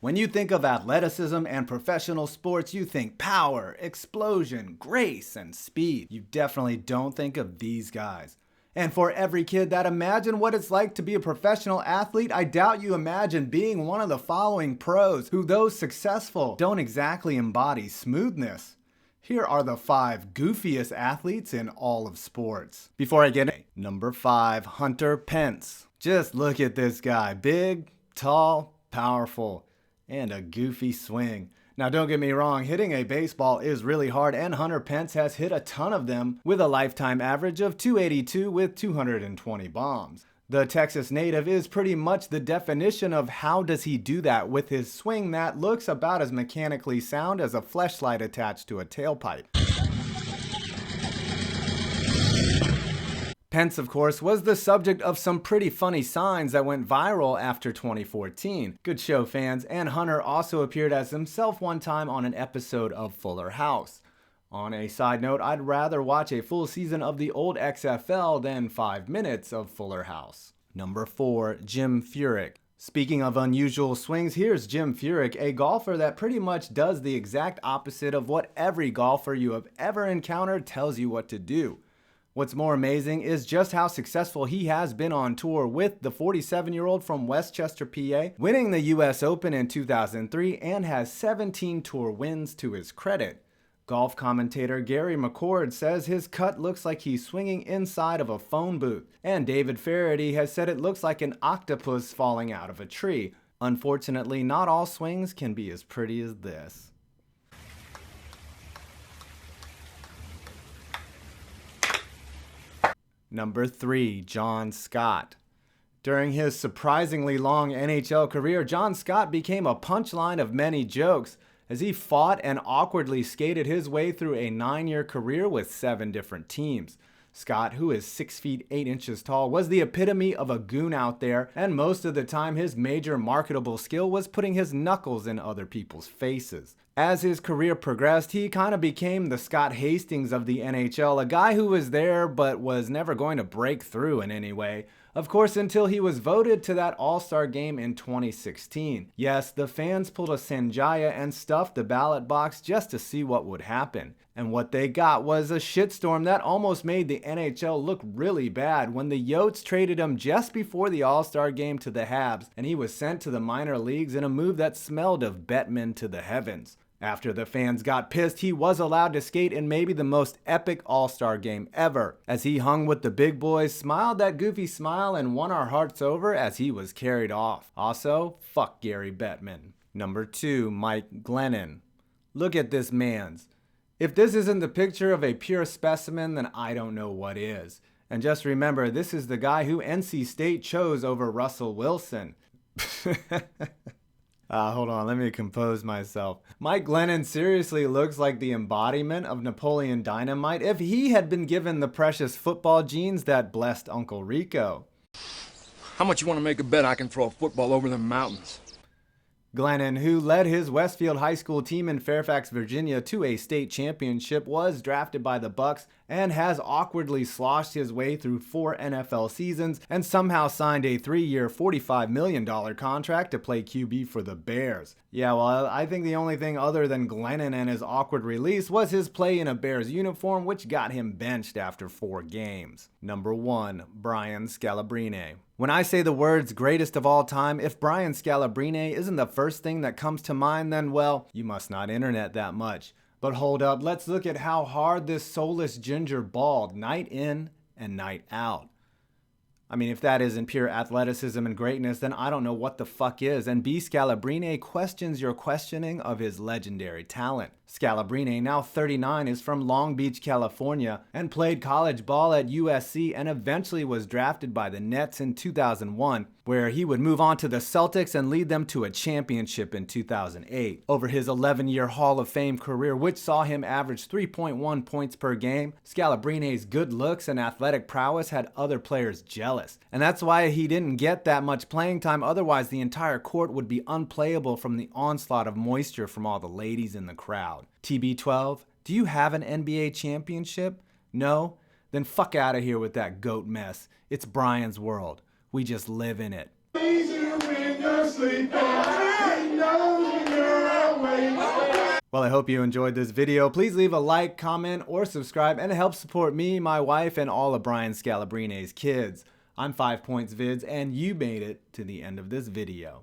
When you think of athleticism and professional sports, you think power, explosion, grace, and speed. You definitely don't think of these guys. And for every kid that imagine what it's like to be a professional athlete, I doubt you imagine being one of the following pros who, though successful, don't exactly embody smoothness. Here are the 5 goofiest athletes in all of sports. Before I get in, number 5, Hunter Pence. Just look at this guy. Big, tall, powerful, and a goofy swing. Now don't get me wrong, hitting a baseball is really hard, and Hunter Pence has hit a ton of them with a lifetime average of 282 with 220 bombs. The Texas native is pretty much the definition of how does he do that with his swing that looks about as mechanically sound as a fleshlight attached to a tailpipe. Pence, of course, was the subject of some pretty funny signs that went viral after 2014. Good show, fans, and Hunter also appeared as himself one time on an episode of Fuller House. On a side note, I'd rather watch a full season of the old XFL than 5 minutes of Fuller House. Number 4, Jim Furyk. Speaking of unusual swings, here's Jim Furyk, a golfer that pretty much does the exact opposite of what every golfer you have ever encountered tells you what to do. What's more amazing is just how successful he has been on tour, with the 47-year-old from Westchester, PA, winning the US Open in 2003 and has 17 tour wins to his credit. Golf commentator Gary McCord says his cut looks like he's swinging inside of a phone booth, and David Faraday has said it looks like an octopus falling out of a tree. Unfortunately, not all swings can be as pretty as this. Number 3, John Scott. During his surprisingly long NHL career, John Scott became a punchline of many jokes as he fought and awkwardly skated his way through a 9-year career with 7 different teams. Scott, who is 6 feet 8 inches tall, was the epitome of a goon out there, and most of the time his major marketable skill was putting his knuckles in other people's faces. As his career progressed, he kind of became the Scott Hastings of the NHL, a guy who was there but was never going to break through in any way. Of course, until he was voted to that All-Star game in 2016. Yes, the fans pulled a Sanjaya and stuffed the ballot box just to see what would happen. And what they got was a shitstorm that almost made the NHL look really bad when the Yotes traded him just before the All-Star game to the Habs, and he was sent to the minor leagues in a move that smelled of Bettman to the heavens. After the fans got pissed, he was allowed to skate in maybe the most epic All-Star game ever, as he hung with the big boys, smiled that goofy smile, and won our hearts over as he was carried off. Also, fuck Gary Bettman. Number 2, Mike Glennon. Look at this man's. If this isn't the picture of a pure specimen, then I don't know what is. And just remember, this is the guy who NC State chose over Russell Wilson. Hold on, let me compose myself. Mike Glennon seriously looks like the embodiment of Napoleon Dynamite if he had been given the precious football genes that blessed Uncle Rico. How much you want to make a bet I can throw a football over the mountains? Glennon, who led his Westfield High School team in Fairfax, Virginia to a state championship, was drafted by the Bucks and has awkwardly sloshed his way through 4 NFL seasons and somehow signed a 3-year, $45 million contract to play QB for the Bears. Yeah, well, I think the only thing other than Glennon and his awkward release was his play in a Bears uniform, which got him benched after 4 games. Number 1, Brian Scalabrine. When I say the words greatest of all time, if Brian Scalabrine isn't the first thing that comes to mind, then well, you must not internet that much. But hold up, let's look at how hard this soulless ginger balled night in and night out. I mean, if that isn't pure athleticism and greatness, then I don't know what the fuck is. And B. Scalabrine questions your questioning of his legendary talent. Scalabrine, now 39, is from Long Beach, California, and played college ball at USC and eventually was drafted by the Nets in 2001, where he would move on to the Celtics and lead them to a championship in 2008. Over his 11-year Hall of Fame career, which saw him average 3.1 points per game, Scalabrine's good looks and athletic prowess had other players jealous. And that's why he didn't get that much playing time, otherwise the entire court would be unplayable from the onslaught of moisture from all the ladies in the crowd. TB12, do you have an NBA championship? No? Then fuck out of here with that GOAT mess. It's Brian's world. We just live in it. Easy when you're sleeping. Well, I hope you enjoyed this video. Please leave a like, comment, or subscribe, and it helps support me, my wife, and all of Brian Scalabrine's kids. I'm 5 Points Vids, and you made it to the end of this video.